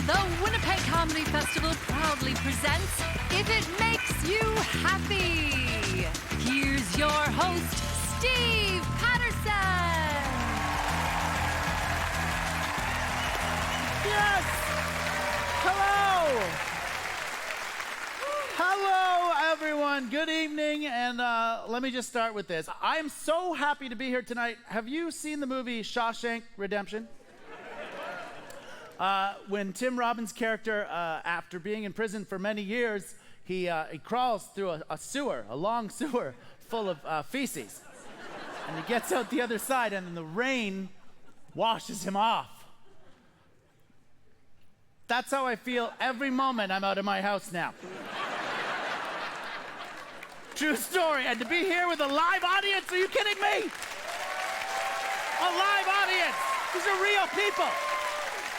The Winnipeg Comedy Festival proudly presents If It Makes You Happy. Here's your host, Steve Patterson. Yes! Hello! Hello, everyone. Good evening, and let me just start with this. I'm so happy to be here tonight. Have you seen the movie Shawshank Redemption? When Tim Robbins' character, after being in prison for many years, he crawls through a long sewer full of feces. And he gets out the other side, and then the rain washes him off. That's how I feel every moment I'm out of my house now. True story. And to be here with a live audience, are you kidding me? A live audience. These are real people.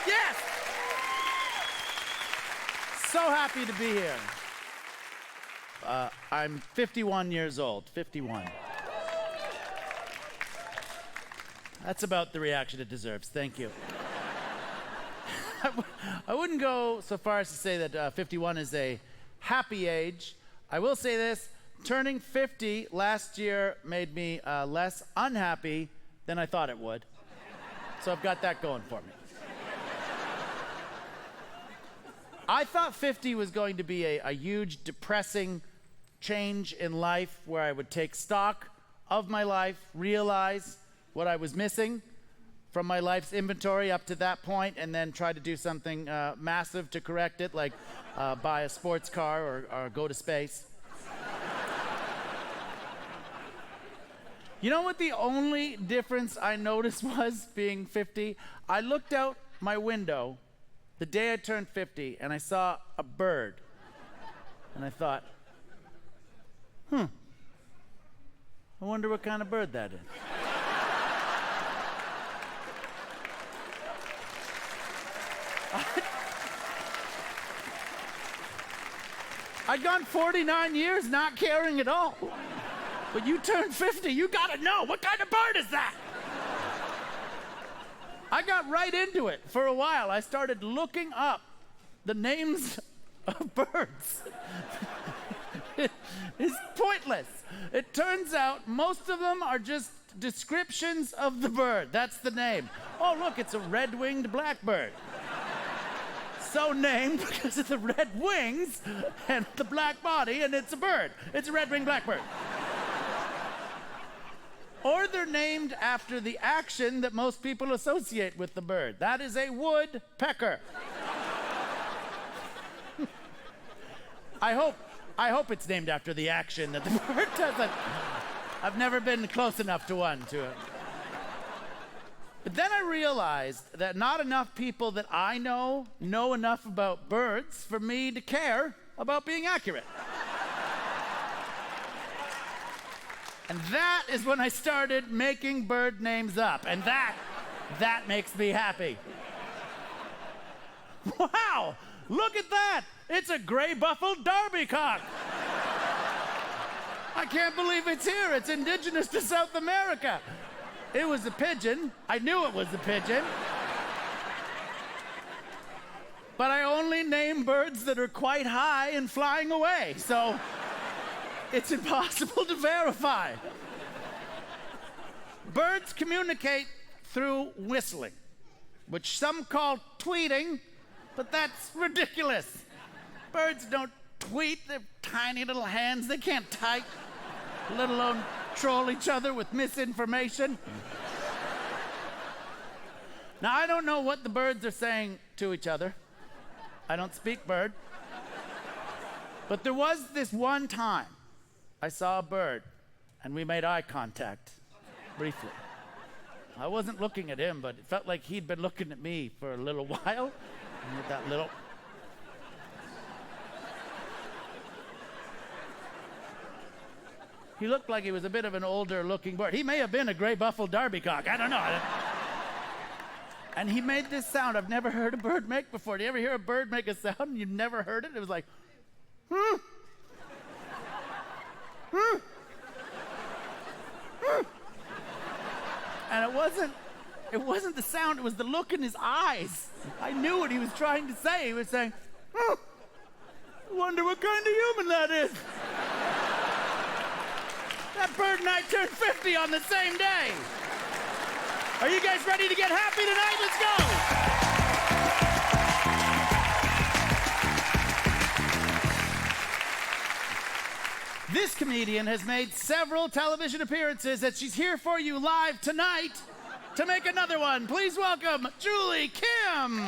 Yes! So happy to be here. I'm 51 years old. 51. That's about the reaction it deserves. Thank you. I wouldn't go so far as to say that 51 is a happy age. I will say this. Turning 50 last year made me less unhappy than I thought it would. So I've got that going for me. I thought 50 was going to be a huge, depressing change in life where I would take stock of my life, realize what I was missing from my life's inventory up to that point, and then try to do something massive to correct it, like buy a sports car or go to space. You know what the only difference I noticed was being 50? I looked out my window the day I turned 50, and I saw a bird. And I thought, I wonder what kind of bird that is. I'd gone 49 years not caring at all. But you turned 50, you gotta know, what kind of bird is that? I got right into it for a while. I started looking up the names of birds. It's pointless. It turns out most of them are just descriptions of the bird. That's the name. Oh, look, it's a red-winged blackbird. So named because of the red wings and the black body, and it's a bird. It's a red-winged blackbird. Or they're named after the action that most people associate with the bird. That is a woodpecker. I hope it's named after the action that the bird does. I've never been close enough to one to it. But then I realized that not enough people that I know enough about birds for me to care about being accurate. And that is when I started making bird names up. And that makes me happy. Wow, look at that. It's a gray-buffled derbycock. I can't believe it's here. It's indigenous to South America. It was a pigeon. I knew it was a pigeon. But I only name birds that are quite high and flying away. So it's impossible to verify. Birds communicate through whistling, which some call tweeting, but that's ridiculous. Birds don't tweet. They're tiny little hands. They can't type, let alone troll each other with misinformation. Now, I don't know what the birds are saying to each other. I don't speak bird. But there was this one time I saw a bird, and we made eye contact, briefly. I wasn't looking at him, but it felt like he'd been looking at me for a little while. And with that little... He looked like he was a bit of an older-looking bird. He may have been a gray-buffled derbycock. I don't know. And he made this sound I've never heard a bird make before. Do you ever hear a bird make a sound and you've never heard it? It was like, And it It wasn't the sound, it was the look in his eyes. I knew what he was trying to say. He was saying, oh, I wonder what kind of human that is. That bird and I turned 50 on the same day. Are you guys ready to get happy tonight? Let's go. This comedian has made several television appearances, and she's here for you live tonight to make another one. Please welcome Julie Kim.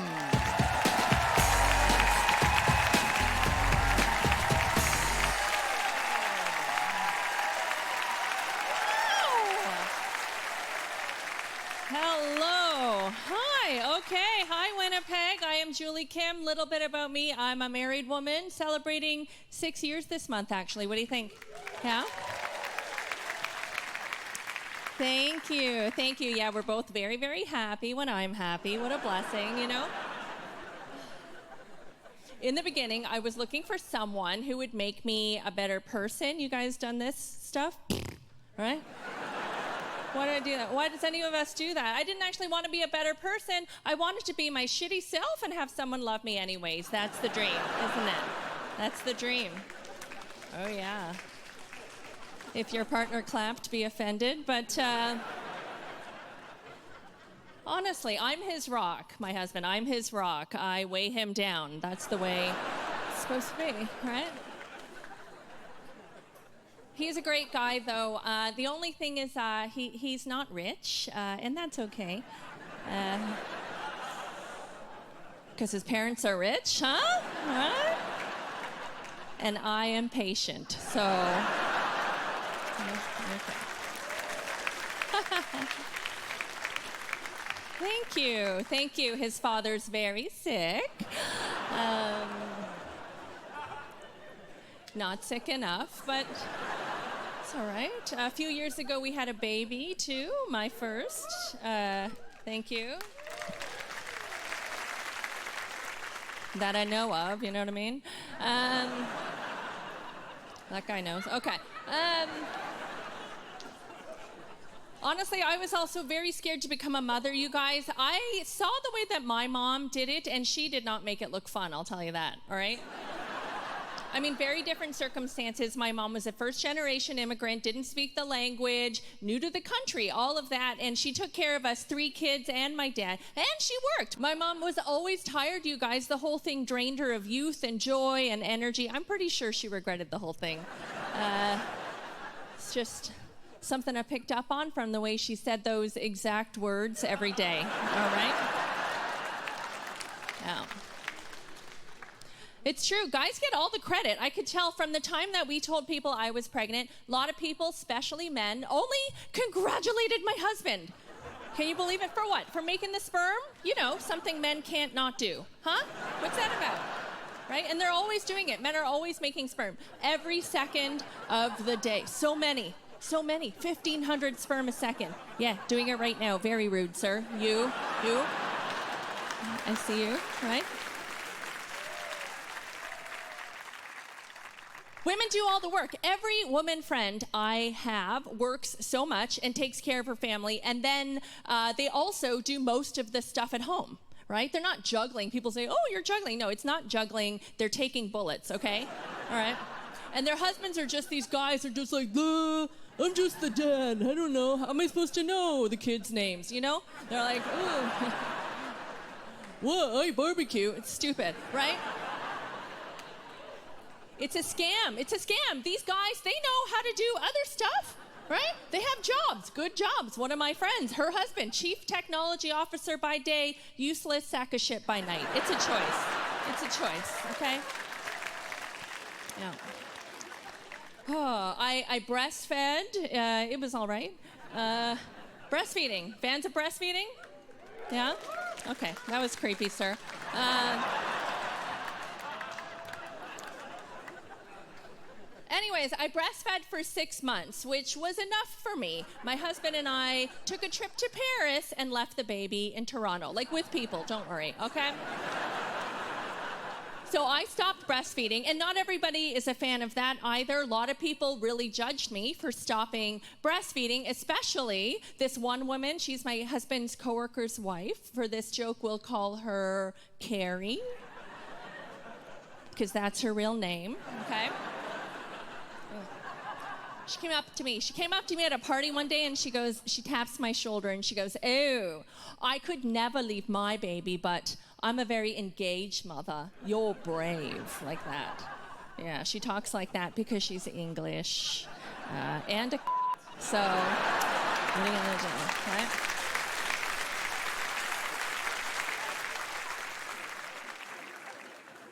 Hello. Hi. Okay. Hi, Winnipeg. I am Julie Kim. Little bit about me. I'm a married woman celebrating 6 years this month, actually. What do you think? Yeah? Thank you. Thank you. Yeah, we're both very, very happy when I'm happy. What a blessing, you know? In the beginning, I was looking for someone who would make me a better person. You guys done this stuff? Right? Why did I do that? Why does any of us do that? I didn't actually want to be a better person. I wanted to be my shitty self and have someone love me anyways. That's the dream, isn't it? That's the dream. Oh, yeah. If your partner clapped, be offended. But honestly, I'm his rock, my husband. I'm his rock. I weigh him down. That's the way it's supposed to be, right? He's a great guy, though. The only thing is he's not rich, and that's okay. Because his parents are rich, huh? Huh? And I am patient, so... Okay. Thank you. Thank you. His father's very sick. Not sick enough, but... It's all right. A few years ago, we had a baby, too, my first. Thank you. That I know of, you know what I mean? That guy knows. Okay. Honestly, I was also very scared to become a mother, you guys. I saw the way that my mom did it, and she did not make it look fun, I'll tell you that, all right? I mean, very different circumstances. My mom was a first-generation immigrant, didn't speak the language, new to the country, all of that, and she took care of us, 3 kids and my dad, and she worked. My mom was always tired, you guys. The whole thing drained her of youth and joy and energy. I'm pretty sure she regretted the whole thing. It's just something I picked up on from the way she said those exact words every day, all right? Yeah. It's true. Guys get all the credit. I could tell from the time that we told people I was pregnant, a lot of people, especially men, only congratulated my husband. Can you believe it? For what? For making the sperm? You know, something men can't not do. Huh? What's that about? Right? And they're always doing it. Men are always making sperm. Every second of the day. So many. 1,500 sperm a second. Yeah, doing it right now. Very rude, sir. You. I see you, right? Women do all the work. Every woman friend I have works so much and takes care of her family, and then they also do most of the stuff at home, right? They're not juggling. People say, oh, you're juggling. No, it's not juggling. They're taking bullets, okay? All right? And their husbands are just these guys who are just like, I'm just the dad. I don't know. How am I supposed to know the kids' names, you know? They're like, ooh. What? I barbecue. It's stupid, right? It's a scam. It's a scam. These guys, they know how to do other stuff, right? They have jobs, good jobs. One of my friends, her husband, chief technology officer by day, useless sack of shit by night. It's a choice. It's a choice, okay? Yeah. Oh, I breastfed. It was all right. Breastfeeding. Fans of breastfeeding? Yeah? Okay, that was creepy, sir. Anyways, I breastfed for 6 months, which was enough for me. My husband and I took a trip to Paris and left the baby in Toronto. Like with people, don't worry, okay? So I stopped breastfeeding, and not everybody is a fan of that either. A lot of people really judged me for stopping breastfeeding, especially this one woman. She's my husband's coworker's wife. For this joke, we'll call her Carrie, because that's her real name, okay? She came up to me at a party one day, and she taps my shoulder, and she goes, "Oh, I could never leave my baby, but I'm a very engaged mother. You're brave," like that. Yeah, she talks like that because she's English and a so what are you gonna do, right?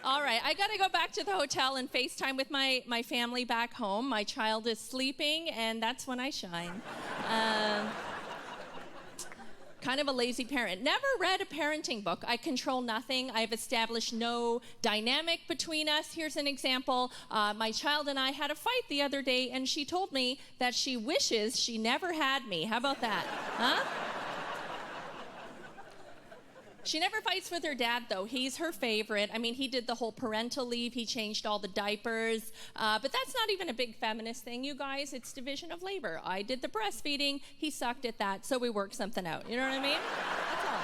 All right, I gotta go back to the hotel and FaceTime with my family back home. My child is sleeping, and that's when I shine. Kind of a lazy parent. Never read a parenting book. I control nothing. I've established no dynamic between us. Here's an example. My child and I had a fight the other day, and she told me that she wishes she never had me. How about that? Huh? She never fights with her dad, though. He's her favorite. I mean, he did the whole parental leave. He changed all the diapers. But that's not even a big feminist thing, you guys. It's division of labor. I did the breastfeeding. He sucked at that, so we worked something out. You know what I mean? That's all.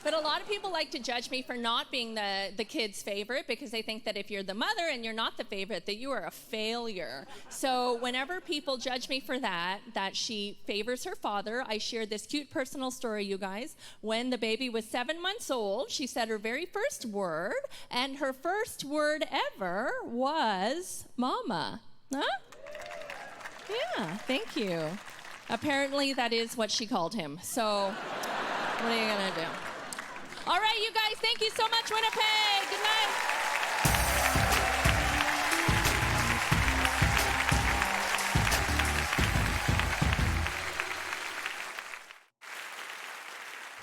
But a lot of people like to judge me for not being the kid's favorite because they think that if you're the mother and you're not the favorite, that you are a failure. So whenever people judge me for that she favors her father, I share this cute personal story, you guys. When the baby was 7 months old, she said her very first word, and her first word ever was mama. Huh? Yeah, thank you. Apparently that is what she called him. So what are you gonna do? All right, you guys, thank you so much, Winnipeg. Good night.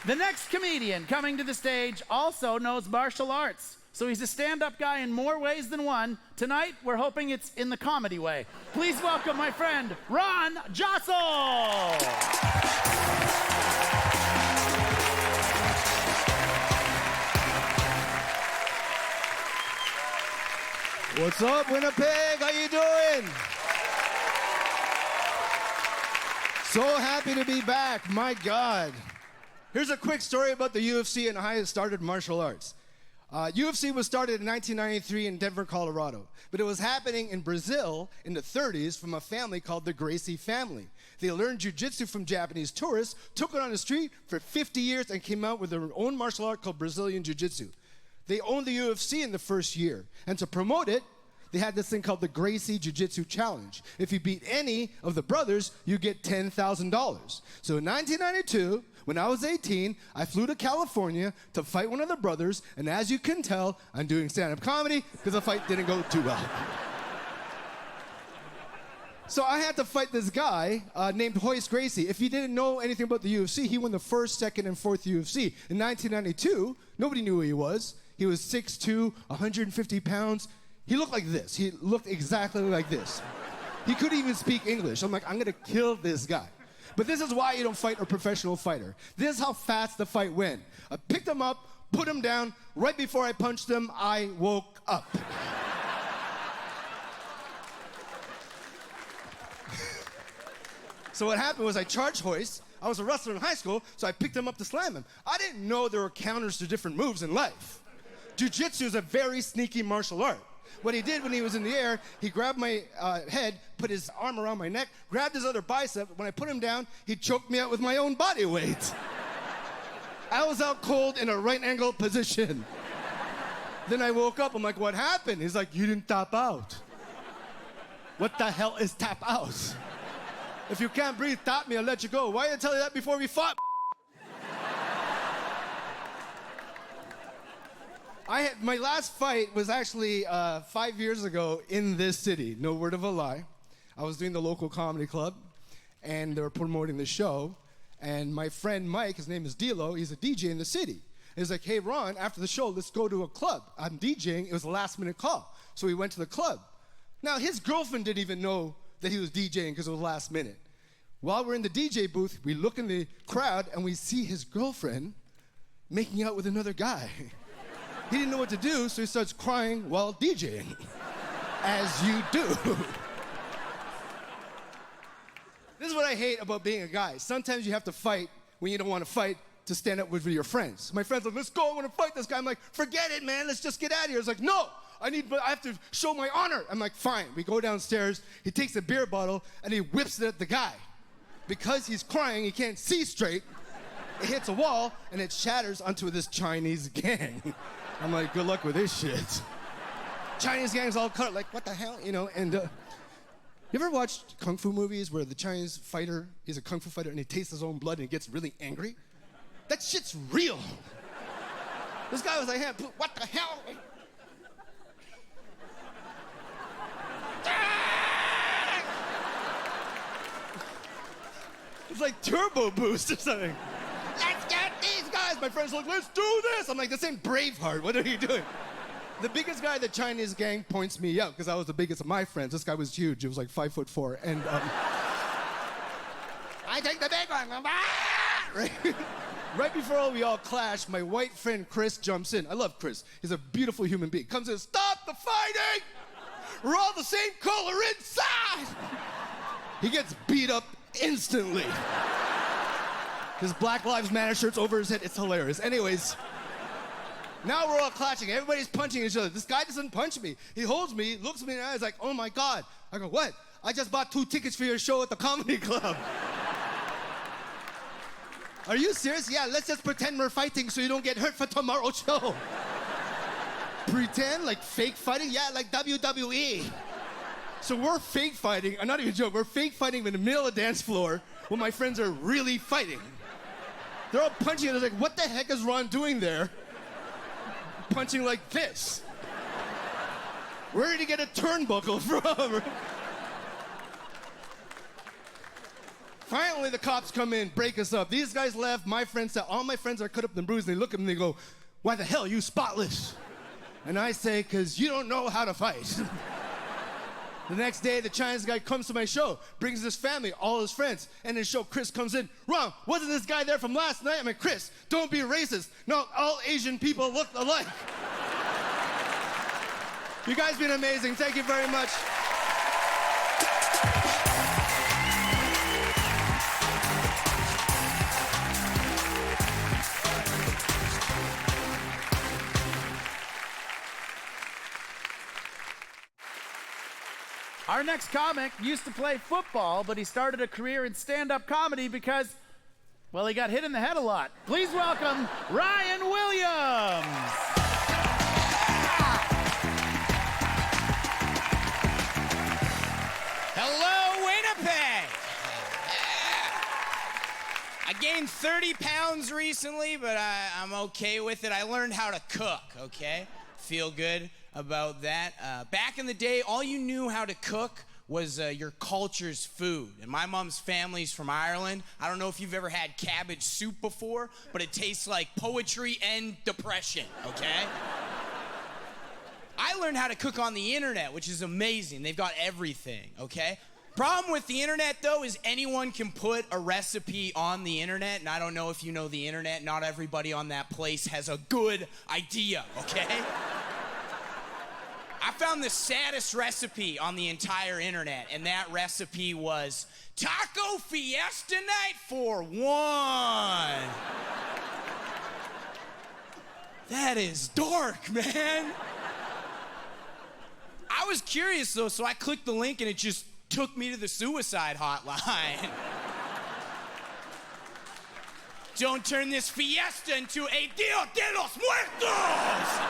The next comedian coming to the stage also knows martial arts. So he's a stand-up guy in more ways than one. Tonight, we're hoping it's in the comedy way. Please welcome my friend, Ron Josol. What's up, Winnipeg? How you doing? So happy to be back. My God. Here's a quick story about the UFC and how it started martial arts. UFC was started in 1993 in Denver, Colorado, but it was happening in Brazil in the 30s from a family called the Gracie family. They learned jiu-jitsu from Japanese tourists, took it on the street for 50 years, and came out with their own martial art called Brazilian Jiu-Jitsu. They owned the UFC in the first year, and to promote it, they had this thing called the Gracie Jiu-Jitsu Challenge. If you beat any of the brothers, you get $10,000. So in 1992, when I was 18, I flew to California to fight one of the brothers, and as you can tell, I'm doing stand-up comedy because the fight didn't go too well. So I had to fight this guy named Royce Gracie. If you didn't know anything about the UFC, he won the first, second, and fourth UFC. In 1992, nobody knew who he was. He was 6'2", 150 pounds. He looked like this. He looked exactly like this. He couldn't even speak English. I'm like, I'm gonna kill this guy. But this is why you don't fight a professional fighter. This is how fast the fight went. I picked him up, put him down. Right before I punched him, I woke up. So what happened was I charged Royce. I was a wrestler in high school, so I picked him up to slam him. I didn't know there were counters to different moves in life. Jiu-jitsu is a very sneaky martial art. What he did when he was in the air, he grabbed my head, put his arm around my neck, grabbed his other bicep. When I put him down, he choked me out with my own body weight. I was out cold in a right angle position. Then I woke up, I'm like, what happened? He's like, you didn't tap out. What the hell is tap out? If you can't breathe, tap me, I'll let you go. Why didn't I tell you that before we fought? My last fight was actually 5 years ago in this city, no word of a lie. I was doing the local comedy club, and they were promoting the show, and my friend Mike, his name is Dilo, he's a DJ in the city. He's like, hey, Ron, after the show, let's go to a club. I'm DJing, it was a last-minute call. So we went to the club. Now, his girlfriend didn't even know that he was DJing because it was last minute. While we're in the DJ booth, we look in the crowd, and we see his girlfriend making out with another guy. He didn't know what to do, so he starts crying while DJing. As you do. This is what I hate about being a guy. Sometimes you have to fight when you don't want to fight to stand up with your friends. My friends are like, let's go, I want to fight this guy. I'm like, forget it, man, let's just get out of here. It's like, no, I have to show my honor. I'm like, fine. We go downstairs, he takes a beer bottle, and he whips it at the guy. Because he's crying, he can't see straight. It hits a wall, and it shatters onto this Chinese gang. I'm like, good luck with this shit. Chinese gang's all cut, like, what the hell, you know? And you ever watched kung fu movies where the Chinese fighter, he's a kung fu fighter, and he tastes his own blood and he gets really angry? That shit's real. This guy was like, hey, what the hell? It's like turbo boost or something. Let's get these guys. My friends are like, let's do this. I'm like, this ain't Braveheart. What are you doing? The biggest guy, the Chinese gang, points me out because I was the biggest of my friends. This guy was huge. He was like 5'4", and I take the big one. Right before we all clash, my white friend Chris jumps in. I love Chris. He's a beautiful human being. Comes in, stop the fighting! We're all the same color inside! He gets beat up instantly. His Black Lives Matter shirt's over his head. It's hilarious. Anyways, now we're all clashing. Everybody's punching each other. This guy doesn't punch me. He holds me, looks me in the eyes like, oh my God. I go, what? I just bought 2 tickets for your show at the comedy club. Are you serious? Yeah, let's just pretend we're fighting so you don't get hurt for tomorrow's show. Pretend? Like fake fighting? Yeah, like WWE. So we're fake fighting. I'm not even joking. We're fake fighting in the middle of the dance floor when my friends are really fighting. They're all punching and they're like, what the heck is Ron doing there? Punching like this. Where did he get a turnbuckle from? Finally, the cops come in, break us up. These guys left. My friends said, all my friends are cut up and bruised. And they look at me and they go, why the hell are you spotless? And I say, because you don't know how to fight. The next day, the Chinese guy comes to my show, brings his family, all his friends. And in the show, Chris comes in. Ron, wasn't this guy there from last night? I'm like, Chris, don't be racist. No, all Asian people look alike. You guys been amazing. Thank you very much. Our next comic used to play football, but he started a career in stand-up comedy because, well, he got hit in the head a lot. Please welcome Ryan Williams. Hello, Winnipeg. I gained 30 pounds recently, but I'm okay with it. I learned how to cook, okay? Feel good about that. Back in the day, all you knew how to cook was your culture's food. And my mom's family's from Ireland. I don't know if you've ever had cabbage soup before, but it tastes like poetry and depression, okay? I learned how to cook on the internet, which is amazing. They've got everything, okay? Problem with the internet, though, is anyone can put a recipe on the internet, and I don't know if you know the internet, not everybody on that place has a good idea, okay? I found the saddest recipe on the entire internet, and that recipe was Taco Fiesta Night for 1. That is dark, man. I was curious, though, so I clicked the link, and it just took me to the suicide hotline. Don't turn this fiesta into a Dia de los Muertos!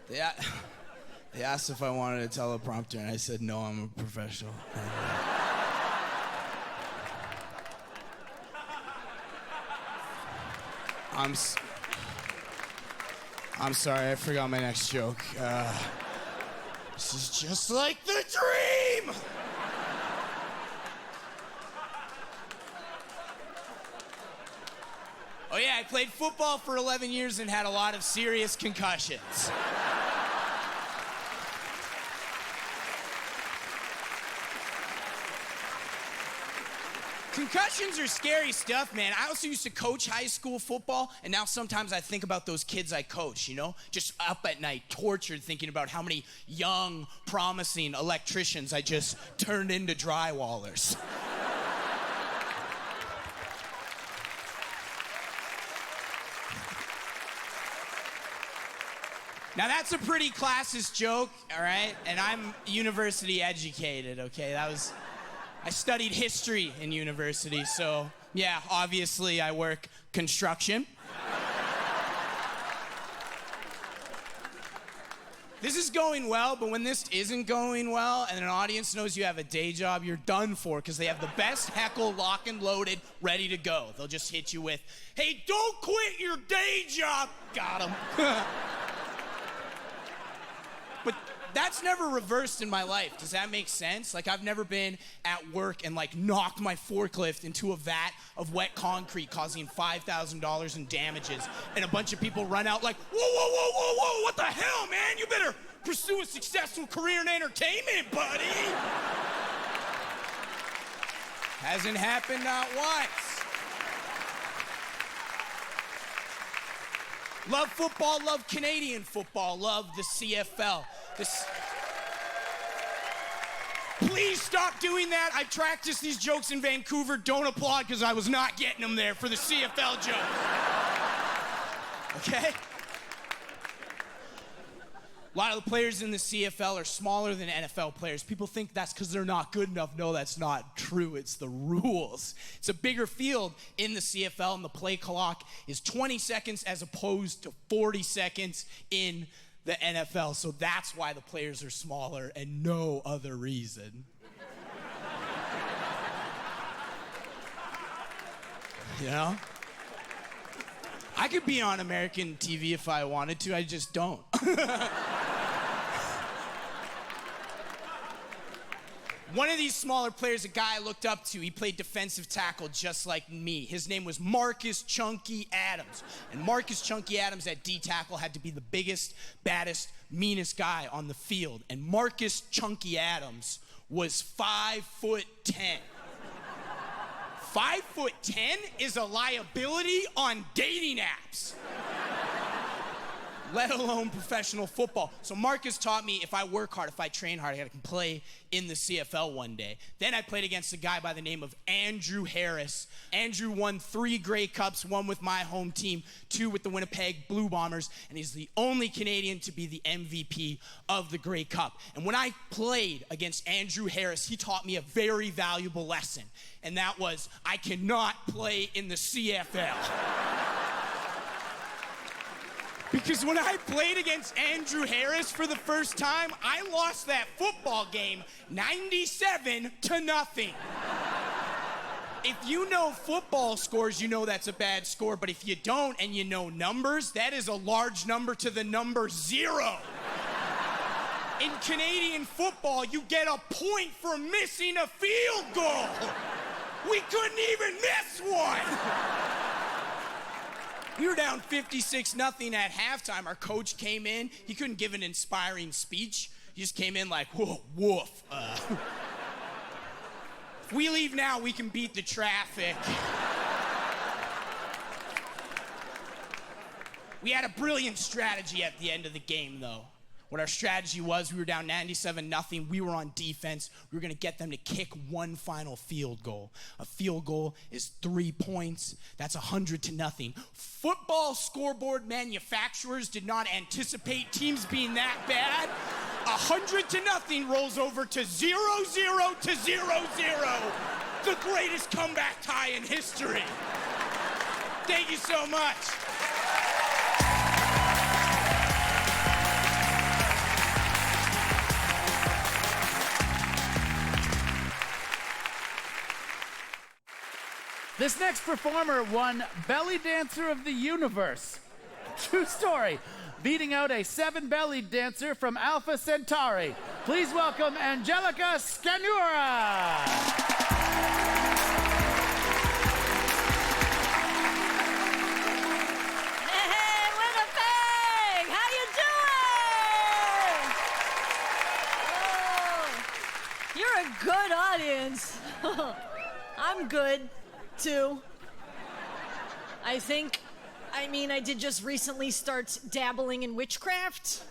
Yeah. They asked if I wanted a teleprompter, and I said, no, I'm a professional. I'm sorry, I forgot my next joke. This is just like the dream! Oh yeah, I played football for 11 years and had a lot of serious concussions. Concussions are scary stuff, man. I also used to coach high school football, and now sometimes I think about those kids I coach, you know? Just up at night, tortured, thinking about how many young, promising electricians I just turned into drywallers. Now, that's a pretty classist joke, all right? And I'm university educated, okay? I studied history in university, so yeah, obviously I work construction. This is going well, but when this isn't going well and an audience knows you have a day job, you're done for, because they have the best heckle lock and loaded, ready to go. They'll just hit you with, hey, don't quit your day job. Got him. But that's never reversed in my life. Does that make sense? Like, I've never been at work and, like, knocked my forklift into a vat of wet concrete, causing $5,000 in damages, and a bunch of people run out like, whoa, whoa, whoa, whoa, whoa, what the hell, man? You better pursue a successful career in entertainment, buddy. Hasn't happened not once. Love football, love Canadian football, love the CFL. Please stop doing that. I practiced these jokes in Vancouver. Don't applaud, because I was not getting them there for the CFL joke. Okay? A lot of the players in the CFL are smaller than NFL players. People think that's because they're not good enough. No, that's not true. It's the rules. It's a bigger field in the CFL, and the play clock is 20 seconds as opposed to 40 seconds in the NFL. So that's why the players are smaller, and no other reason. You know? I could be on American TV if I wanted to. I just don't. One of these smaller players, a guy I looked up to, he played defensive tackle just like me. His name was Marcus Chunky Adams. And Marcus Chunky Adams at D-tackle had to be the biggest, baddest, meanest guy on the field. And Marcus Chunky Adams was 5'10". 5'10" is a liability on dating apps, let alone professional football. So Marcus taught me, if I work hard, if I train hard, I can play in the CFL one day. Then I played against a guy by the name of Andrew Harris. Andrew won 3 Grey Cups, 1 with my home team, 2 with the Winnipeg Blue Bombers, and he's the only Canadian to be the MVP of the Grey Cup. And when I played against Andrew Harris, he taught me a very valuable lesson, and that was, I cannot play in the CFL. Because when I played against Andrew Harris for the first time, I lost that football game 97-0. If you know football scores, you know that's a bad score. But if you don't and you know numbers, that is a large number to the number 0. In Canadian football, you get a point for missing a field goal. We couldn't even miss one. We were down 56-0 at halftime. Our coach came in. He couldn't give an inspiring speech. He just came in like, whoa, woof. If we leave now, we can beat the traffic. We had a brilliant strategy at the end of the game, though. What our strategy was, we were down 97-0. We were on defense. We were going to get them to kick one final field goal. A field goal is 3 points. That's 100-0. Football scoreboard manufacturers did not anticipate teams being that bad. 100-0 rolls over to 0-0 to 0-0. The greatest comeback tie in history. Thank you so much. This next performer won Belly Dancer of the Universe. True story. Beating out a 7-bellied dancer from Alpha Centauri. Please welcome Anjelica Scannura. Hey, Winnipeg! How you doing? Oh, you're a good audience. I'm good, too. I did just recently start dabbling in witchcraft,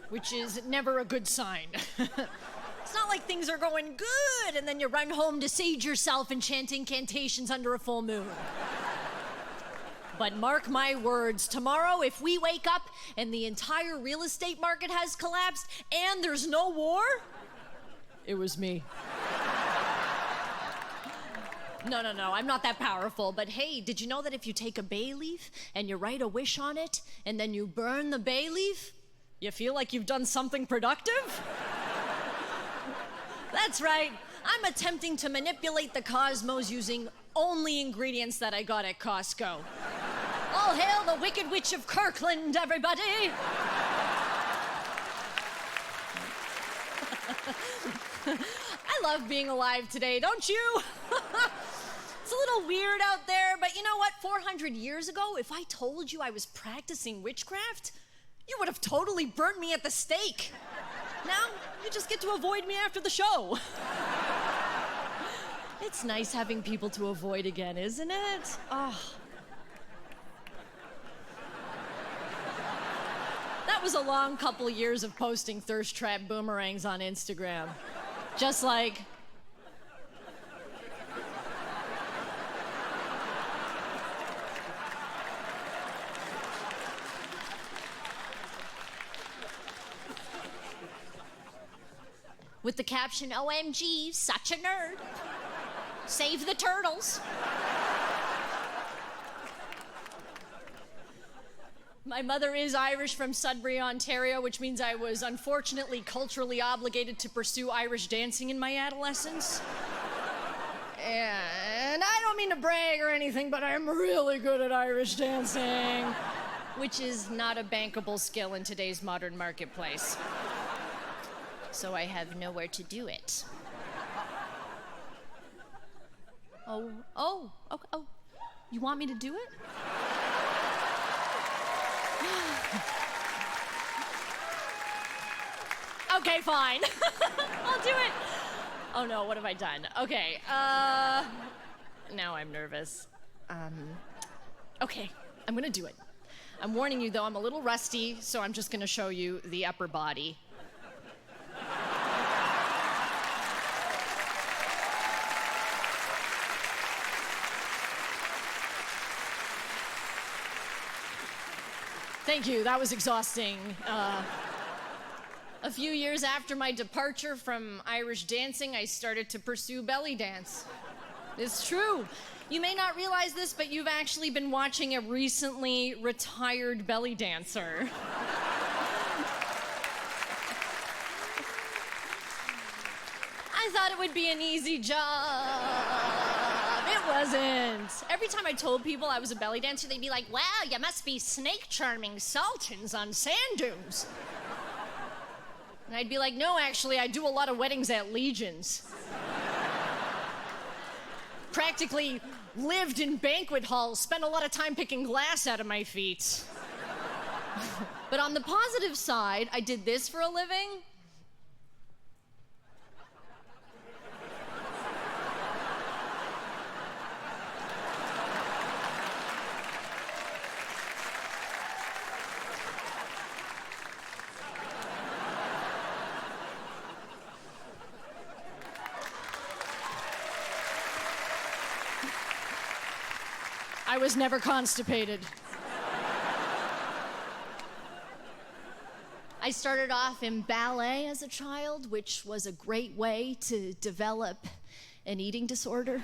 which is never a good sign. It's not like things are going good and then you run home to sage yourself and chant incantations under a full moon. But mark my words, tomorrow if we wake up and the entire real estate market has collapsed and there's no war, it was me. No, I'm not that powerful, but hey, did you know that if you take a bay leaf and you write a wish on it and then you burn the bay leaf, you feel like you've done something productive? That's right, I'm attempting to manipulate the cosmos using only ingredients that I got at Costco. All hail the Wicked Witch of Kirkland, everybody! I love being alive today, don't you? It's a little weird out there, but you know what? 400 years ago, if I told you I was practicing witchcraft, you would have totally burnt me at the stake. Now, you just get to avoid me after the show. It's nice having people to avoid again, isn't it? Oh. That was a long couple years of posting thirst trap boomerangs on Instagram. Just like... with the caption, OMG, such a nerd. Save the turtles. My mother is Irish from Sudbury, Ontario, which means I was unfortunately culturally obligated to pursue Irish dancing in my adolescence. And I don't mean to brag or anything, but I'm really good at Irish dancing, which is not a bankable skill in today's modern marketplace. So I have nowhere to do it. Oh, you want me to do it? Okay, fine. I'll do it. Oh no, what have I done? Okay, now I'm nervous. Okay, I'm gonna do it. I'm warning you though, I'm a little rusty, so I'm just gonna show you the upper body. Thank you, that was exhausting. A few years after my departure from Irish dancing, I started to pursue belly dance. It's true. You may not realize this, but you've actually been watching a recently retired belly dancer. I thought it would be an easy job. It wasn't. Every time I told people I was a belly dancer, they'd be like, wow, you must be snake charming sultans on sand dunes. And I'd be like, no, actually, I do a lot of weddings at Legions. Practically lived in banquet halls, spent a lot of time picking glass out of my feet. But on the positive side, I did this for a living. I was never constipated. I started off in ballet as a child, which was a great way to develop an eating disorder.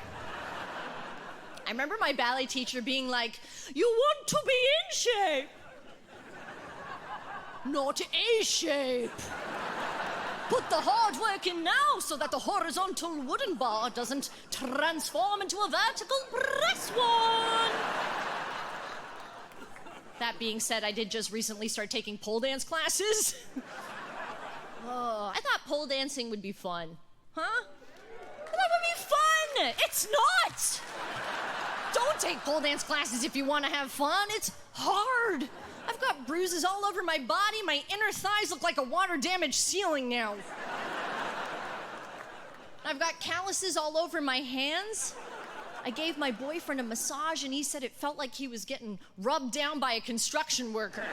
I remember my ballet teacher being like, you want to be in shape, not A shape. Put the hard work in now so that the horizontal wooden bar doesn't transform into a vertical press one. That being said, I did just recently start taking pole dance classes. I thought pole dancing would be fun. Huh? That would be fun! It's not! Don't take pole dance classes if you want to have fun. It's hard. I've got bruises all over my body. My inner thighs look like a water-damaged ceiling now. I've got calluses all over my hands. I gave my boyfriend a massage and he said it felt like he was getting rubbed down by a construction worker.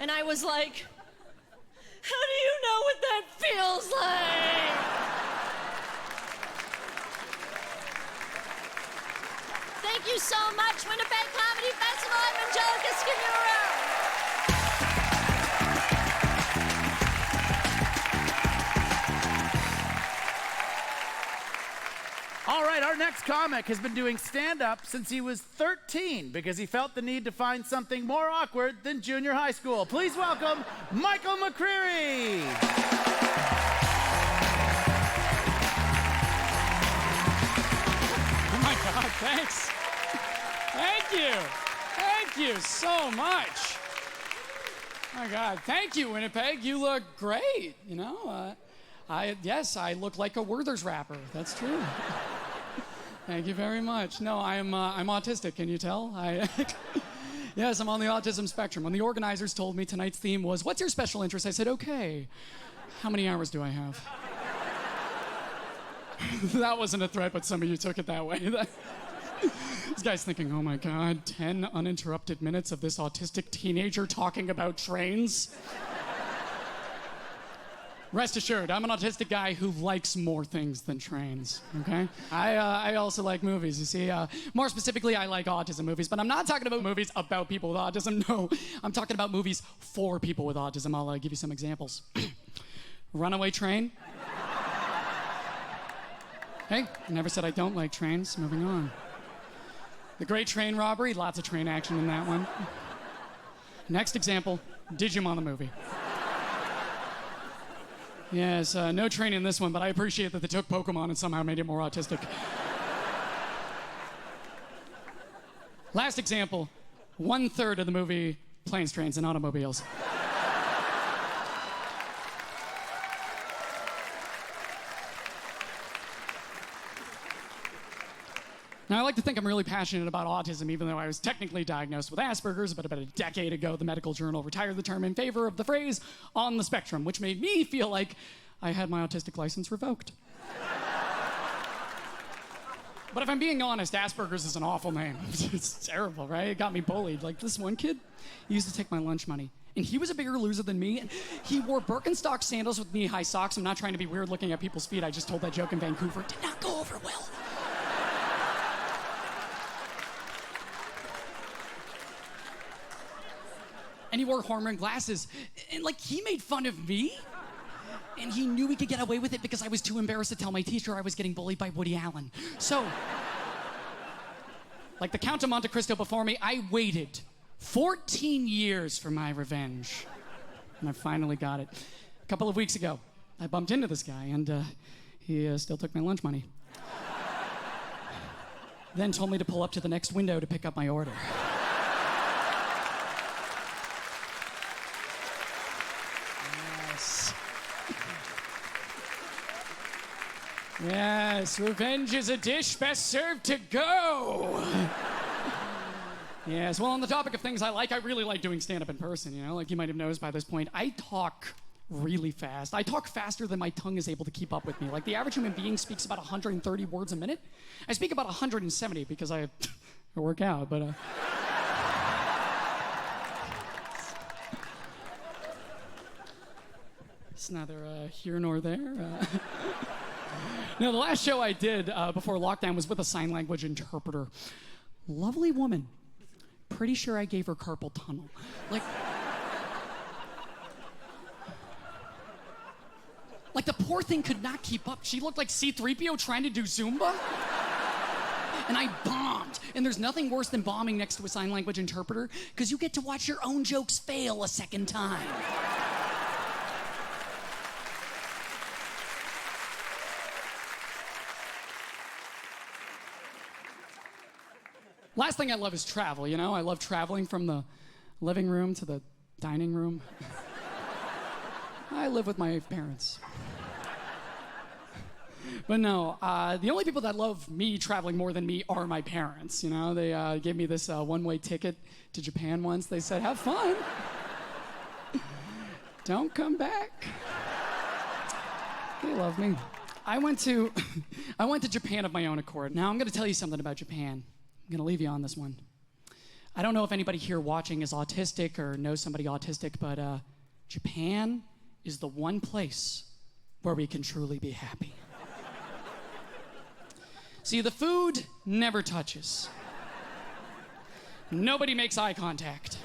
And I was like, how do you know what that feels like? Thank you so much, Winnipeg Comedy Festival. I'm Anjelica Scannura. All right, our next comic has been doing stand-up since he was 13 because he felt the need to find something more awkward than junior high school. Please welcome Michael McCreary. Oh my God, thanks. Thank you. Thank you so much. My God, thank you, Winnipeg. You look great, you know. Yes, I look like a Werther's rapper. That's true. Thank you very much. No, I'm autistic. Can you tell? Yes, I'm on the autism spectrum. When the organizers told me tonight's theme was, "What's your special interest?" I said, "Okay. How many hours do I have?" That wasn't a threat, but some of you took it that way. This guy's thinking, "Oh my God, 10 uninterrupted minutes of this autistic teenager talking about trains." Rest assured, I'm an autistic guy who likes more things than trains, okay? I also like movies, you see. More specifically, I like autism movies, but I'm not talking about movies about people with autism, no. I'm talking about movies for people with autism. I'll give you some examples. Runaway Train. Hey, I never said I don't like trains. Moving on. The Great Train Robbery, lots of train action in that one. Next example, Digimon the movie. Yes, no train in this one, but I appreciate that they took Pokemon and somehow made it more autistic. Last example, 1/3 of the movie Planes, Trains, and Automobiles. Now, I like to think I'm really passionate about autism, even though I was technically diagnosed with Asperger's, but about a decade ago, the medical journal retired the term in favor of the phrase "on the spectrum," which made me feel like I had my autistic license revoked. But if I'm being honest, Asperger's is an awful name. It's terrible, right? It got me bullied. Like this one kid, he used to take my lunch money. And he was a bigger loser than me. And he wore Birkenstock sandals with knee-high socks. I'm not trying to be weird looking at people's feet. I just told that joke in Vancouver. It did not go over well. And he wore horn rimmed glasses. And like, he made fun of me. And he knew he could get away with it because I was too embarrassed to tell my teacher I was getting bullied by Woody Allen. So, like the Count of Monte Cristo before me, I waited 14 years for my revenge. And I finally got it. A couple of weeks ago, I bumped into this guy, and he still took my lunch money. Then told me to pull up to the next window to pick up my order. Yes, revenge is a dish best served to go. Yes, well, on the topic of things I like, I really like doing stand-up in person, you know? Like you might have noticed by this point, I talk really fast. I talk faster than my tongue is able to keep up with me. Like the average human being speaks about 130 words a minute. I speak about 170 because I work out, but... It's neither here nor there. No, the last show I did before lockdown was with a sign language interpreter. Lovely woman. Pretty sure I gave her carpal tunnel. Like the poor thing could not keep up. She looked like C-3PO trying to do Zumba. And I bombed. And there's nothing worse than bombing next to a sign language interpreter because you get to watch your own jokes fail a second time. Last thing I love is travel, you know? I love traveling from the living room to the dining room. I live with my parents. But no, the only people that love me traveling more than me are my parents, you know? They gave me this one-way ticket to Japan once. They said, have fun. Don't come back. They love me. I went to Japan of my own accord. Now I'm gonna tell you something about Japan. I'm gonna leave you on this one. I don't know if anybody here watching is autistic or knows somebody autistic, but Japan is the one place where we can truly be happy. See, the food never touches. Nobody makes eye contact.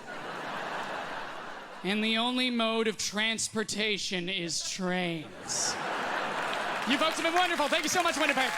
And the only mode of transportation is trains. You folks have been wonderful. Thank you so much, Winnipeg.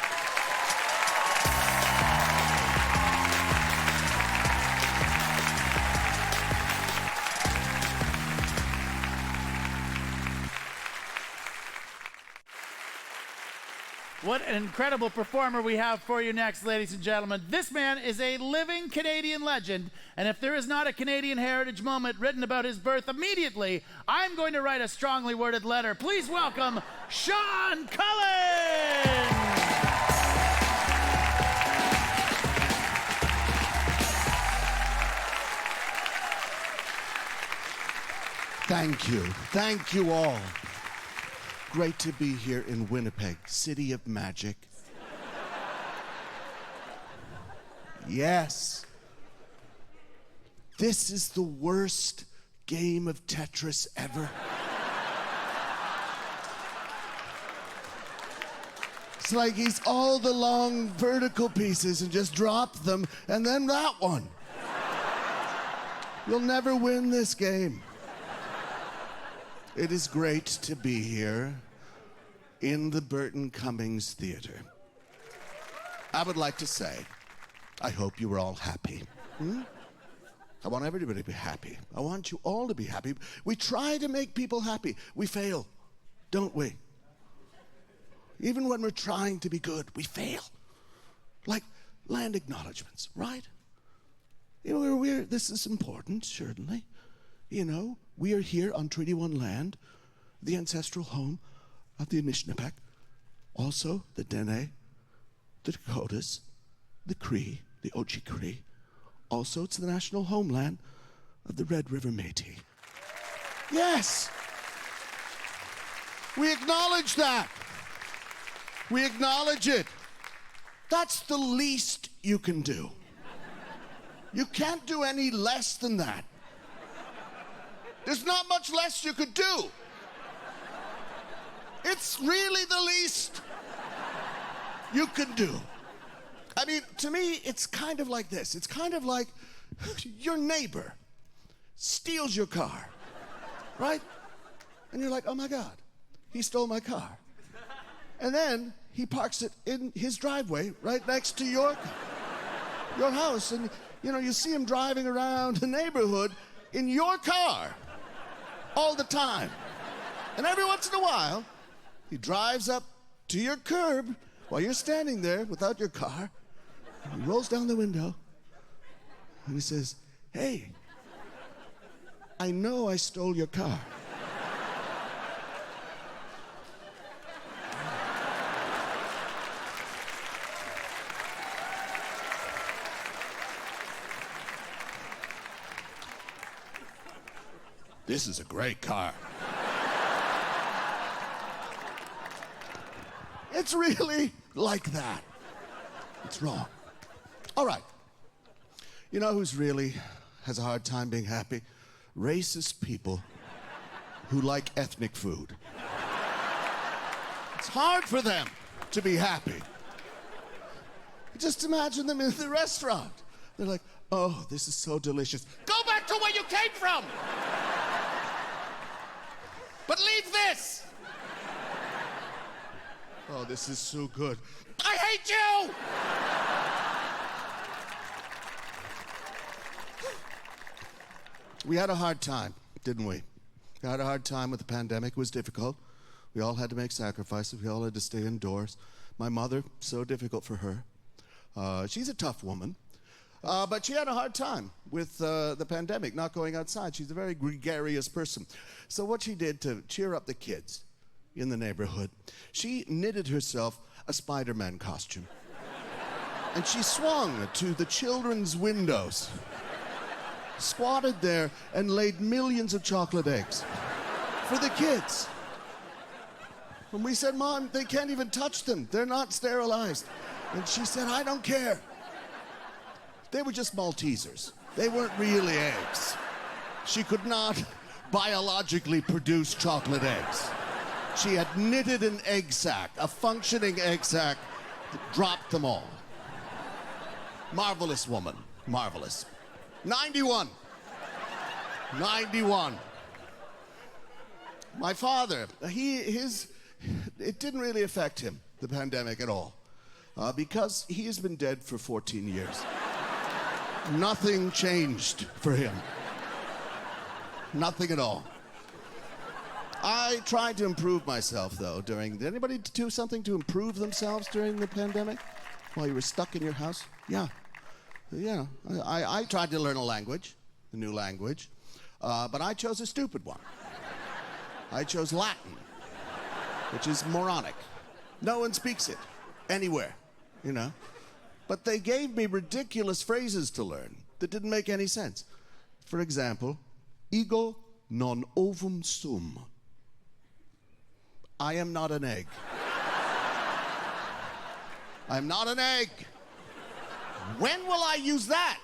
What an incredible performer we have for you next, ladies and gentlemen. This man is a living Canadian legend, and if there is not a Canadian heritage moment written about his birth immediately, I'm going to write a strongly worded letter. Please welcome Sean Cullen! Thank you. Thank you all. Great to be here in Winnipeg, city of magic. Yes. This is the worst game of Tetris ever. It's like he's all the long vertical pieces and just dropped them, and then that one. You'll never win this game. It is great to be here in the Burton Cummings Theater. I would like to say, I hope you were all happy. I want everybody to be happy. I want you all to be happy. We try to make people happy. We fail, don't we? Even when we're trying to be good, we fail. Like land acknowledgements, right? You know, this is important, certainly. You know, we are here on Treaty 1 land, the ancestral home of the Anishinaabe, also the Dene, the Dakotas, the Cree, the Oji-Cree. Also, it's the national homeland of the Red River Métis. Yes! We acknowledge that. We acknowledge it. That's the least you can do. You can't do any less than that. There's not much less you could do. It's really the least you can do. I mean, to me, it's kind of like this. It's kind of like your neighbor steals your car, right? And you're like, oh my God, he stole my car. And then he parks it in his driveway right next to your house. And, you know, you see him driving around the neighborhood in your car all the time. And every once in a while, he drives up to your curb while you're standing there without your car. And he rolls down the window and he says, hey, I know I stole your car. This is a great car. It's really like that. It's wrong. All right. You know who's really has a hard time being happy? Racist people who like ethnic food. It's hard for them to be happy. Just imagine them in the restaurant. They're like, oh, this is so delicious. Go back to where you came from! But leave this! Oh, this is so good. I hate you! We had a hard time, didn't we? We had a hard time with the pandemic. It was difficult. We all had to make sacrifices. We all had to stay indoors. My mother, so difficult for her. She's a tough woman. But she had a hard time with the pandemic, not going outside. She's a very gregarious person. So what she did to cheer up the kids in the neighborhood, she knitted herself a Spider-Man costume. And she swung to the children's windows, squatted there and laid millions of chocolate eggs for the kids. And we said, Mom, they can't even touch them. They're not sterilized. And she said, I don't care. They were just Maltesers. They weren't really eggs. She could not biologically produce chocolate eggs. She had knitted an egg sack, a functioning egg sack, dropped them all. Marvelous woman, marvelous. 91. 91. My father, it didn't really affect him, the pandemic, at all, because he has been dead for 14 years. Nothing changed for him. Nothing at all. I tried to improve myself, though, did anybody do something to improve themselves during the pandemic while you were stuck in your house? Yeah. I tried to learn a new language, but I chose a stupid one. I chose Latin, which is moronic. No one speaks it anywhere, you know. But they gave me ridiculous phrases to learn that didn't make any sense. For example, ego non ovum sum. I am not an egg. I'm not an egg. When will I use that?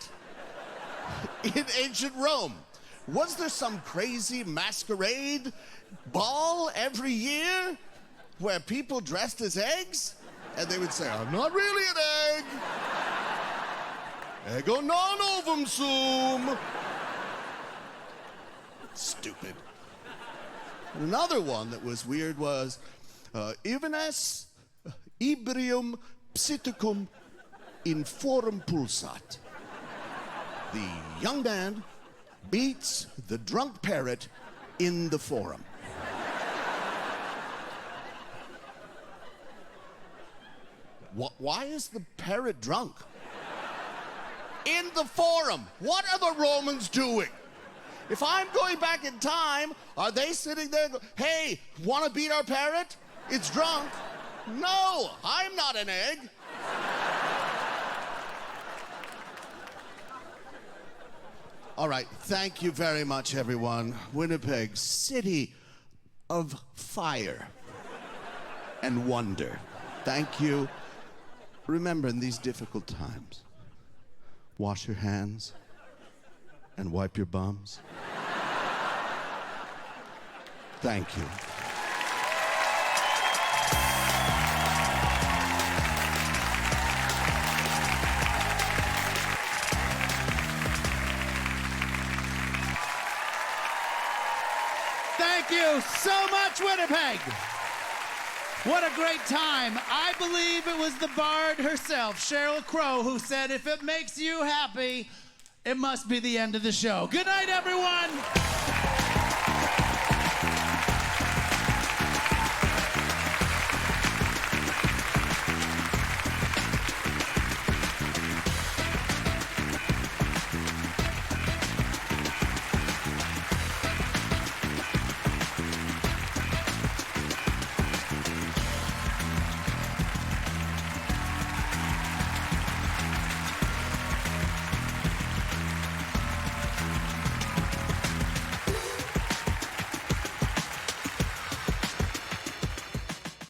In ancient Rome, was there some crazy masquerade ball every year where people dressed as eggs? And they would say, I'm not really an egg. Ego non ovum sum. Stupid. Another one that was weird was, Ivanes Ibrium Psittacum in forum pulsat. The young man beats the drunk parrot in the forum. Why is the parrot drunk? In the forum. What are the Romans doing? If I'm going back in time, are they sitting there going, hey, want to beat our parrot? It's drunk. No, I'm not an egg. All right, thank you very much, everyone. Winnipeg, city of fire and wonder. Thank you. Remember, in these difficult times, wash your hands and wipe your bums. Thank you. Thank you so much, Winnipeg. What a great time. I believe it was the bard herself, Sheryl Crow, who said, if it makes you happy, it must be the end of the show. Good night, everyone.